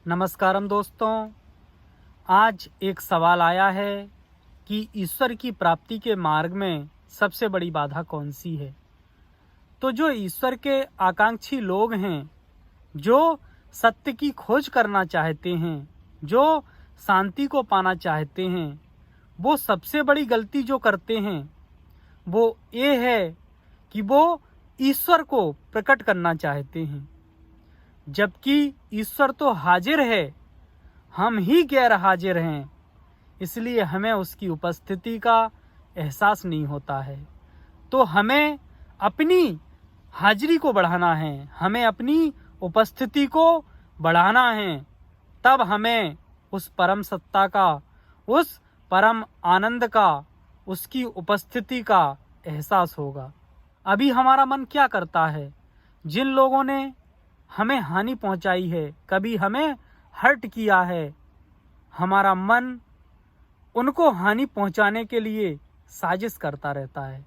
नमस्कारम दोस्तों। आज एक सवाल आया है कि ईश्वर की प्राप्ति के मार्ग में सबसे बड़ी बाधा कौन सी है। तो जो ईश्वर के आकांक्षी लोग हैं, जो सत्य की खोज करना चाहते हैं, जो शांति को पाना चाहते हैं, वो सबसे बड़ी गलती जो करते हैं वो ये है कि वो ईश्वर को प्रकट करना चाहते हैं, जबकि ईश्वर तो हाजिर है, हम ही गैर हाजिर हैं। इसलिए हमें उसकी उपस्थिति का एहसास नहीं होता है। तो हमें अपनी हाजिरी को बढ़ाना है, हमें अपनी उपस्थिति को बढ़ाना है, तब हमें उस परम सत्ता का, उस परम आनंद का, उसकी उपस्थिति का एहसास होगा। अभी हमारा मन क्या करता है? जिन लोगों ने हमें हानि पहुंचाई है, कभी हमें हर्ट किया है, हमारा मन उनको हानि पहुंचाने के लिए साजिश करता रहता है।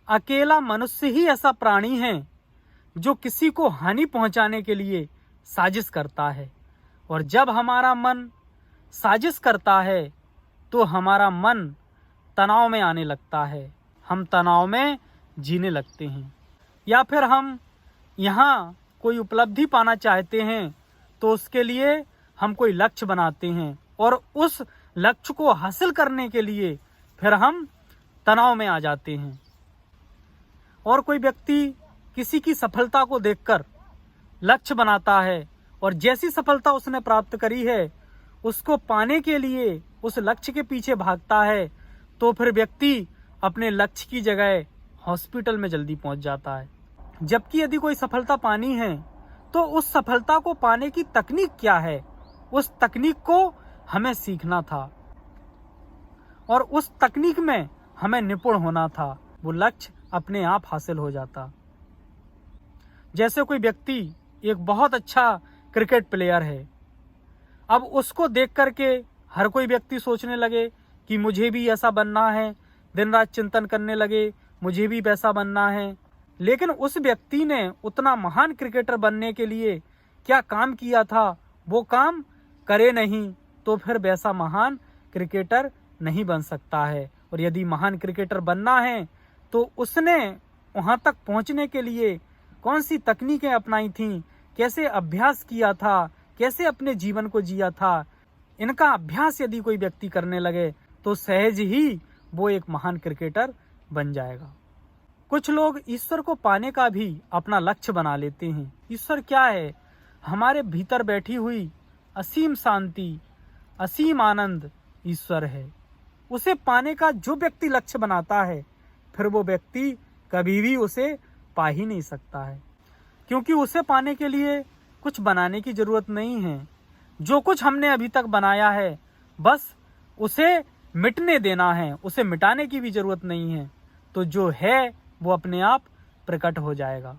अकेला मनुष्य ही ऐसा प्राणी है जो किसी को हानि पहुंचाने के लिए साजिश करता है। और जब हमारा मन साजिश करता है तो हमारा मन तनाव में आने लगता है, हम तनाव में जीने लगते हैं। या फिर हम यहाँ कोई उपलब्धि पाना चाहते हैं तो उसके लिए हम कोई लक्ष्य बनाते हैं, और उस लक्ष्य को हासिल करने के लिए फिर हम तनाव में आ जाते हैं। और कोई व्यक्ति किसी की सफलता को देखकर लक्ष्य बनाता है, और जैसी सफलता उसने प्राप्त करी है उसको पाने के लिए उस लक्ष्य के पीछे भागता है, तो फिर व्यक्ति अपने लक्ष्य की जगह हॉस्पिटल में जल्दी पहुंच जाता है। जबकि यदि कोई सफलता पानी है तो उस सफलता को पाने की तकनीक क्या है, उस तकनीक को हमें सीखना था और उस तकनीक में हमें निपुण होना था। वो लक्ष्य अपने आप हासिल हो जाता। जैसे कोई व्यक्ति एक बहुत अच्छा क्रिकेट प्लेयर है, अब उसको देख करके हर कोई व्यक्ति सोचने लगे कि मुझे भी ऐसा बनना है, दिन रात चिंतन करने लगे मुझे भी वैसा बनना है। लेकिन उस व्यक्ति ने उतना महान क्रिकेटर बनने के लिए क्या काम किया था, वो काम करे नहीं, तो फिर वैसा महान क्रिकेटर नहीं बन सकता है। और यदि महान क्रिकेटर बनना है तो उसने वहां तक पहुंचने के लिए कौन सी तकनीकें अपनाई थीं, कैसे अभ्यास किया था, कैसे अपने जीवन को जिया था, इनका अभ्यास यदि कोई व्यक्ति करने लगे तो सहज ही वो एक महान क्रिकेटर बन जाएगा। कुछ लोग ईश्वर को पाने का भी अपना लक्ष्य बना लेते हैं। ईश्वर क्या है? हमारे भीतर बैठी हुई असीम शांति, असीम आनंद ईश्वर है। उसे पाने का जो व्यक्ति लक्ष्य बनाता है, फिर वो व्यक्ति कभी भी उसे पा ही नहीं सकता है, क्योंकि उसे पाने के लिए कुछ बनाने की जरूरत नहीं है। जो कुछ हमने अभी तक बनाया है बस उसे मिटने देना है, उसे मिटाने की भी जरूरत नहीं है। तो जो है वो अपने आप प्रकट हो जाएगा।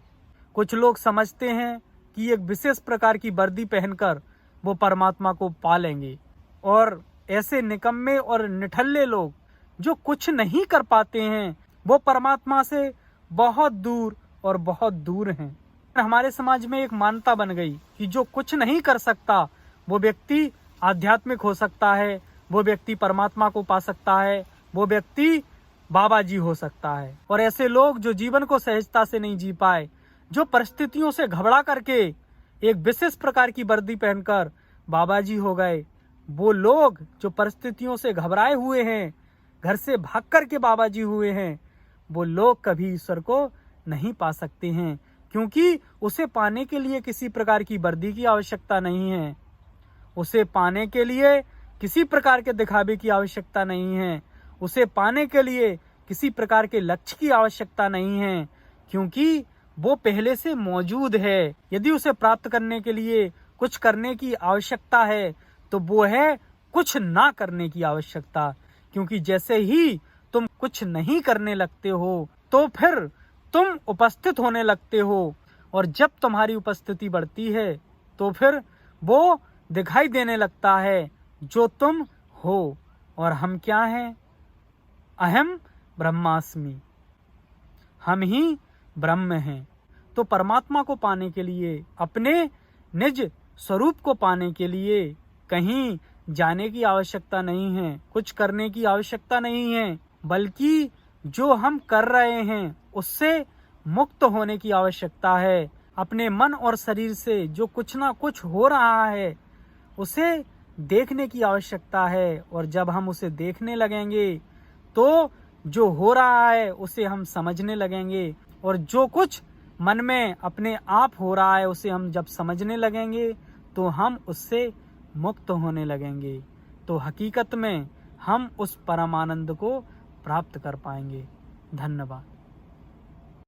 कुछ लोग समझते हैं कि एक विशेष प्रकार की वर्दी पहनकर वो परमात्मा को पा लेंगे, और ऐसे निकम्मे और निठल्ले लोग जो कुछ नहीं कर पाते हैं वो परमात्मा से बहुत दूर और बहुत दूर हैं। हमारे समाज में एक मान्यता बन गई कि जो कुछ नहीं कर सकता वो व्यक्ति आध्यात्मिक हो सकता है, वो व्यक्ति परमात्मा को पा सकता है, वो व्यक्ति बाबा जी हो सकता है। और ऐसे लोग जो जीवन को सहजता से नहीं जी पाए, जो परिस्थितियों से घबरा करके एक विशेष प्रकार की वर्दी पहनकर बाबा जी हो गए, वो लोग जो परिस्थितियों से घबराए हुए हैं, घर से भाग करके बाबा जी हुए हैं, वो लोग कभी ईश्वर को नहीं पा सकते हैं, क्योंकि उसे पाने के लिए किसी प्रकार की वर्दी की आवश्यकता नहीं है, उसे पाने के लिए किसी प्रकार के दिखावे की आवश्यकता नहीं है, उसे पाने के लिए किसी प्रकार के लक्ष्य की आवश्यकता नहीं है, क्योंकि वो पहले से मौजूद है। यदि उसे प्राप्त करने के लिए कुछ करने की आवश्यकता है तो वो है कुछ ना करने की आवश्यकता, क्योंकि जैसे ही तुम कुछ नहीं करने लगते हो तो फिर तुम उपस्थित होने लगते हो, और जब तुम्हारी उपस्थिति बढ़ती है तो फिर वो दिखाई देने लगता है जो तुम हो। और हम क्या हैं? अहम ब्रह्मास्मि, हम ही ब्रह्म हैं। तो परमात्मा को पाने के लिए, अपने निज स्वरूप को पाने के लिए कहीं जाने की आवश्यकता नहीं है, कुछ करने की आवश्यकता नहीं है, बल्कि जो हम कर रहे हैं उससे मुक्त होने की आवश्यकता है। अपने मन और शरीर से जो कुछ ना कुछ हो रहा है उसे देखने की आवश्यकता है, और जब हम उसे देखने लगेंगे तो जो हो रहा है उसे हम समझने लगेंगे, और जो कुछ मन में अपने आप हो रहा है उसे हम जब समझने लगेंगे तो हम उससे मुक्त होने लगेंगे। तो हकीकत में हम उस परमानंद को प्राप्त कर पाएंगे। धन्यवाद।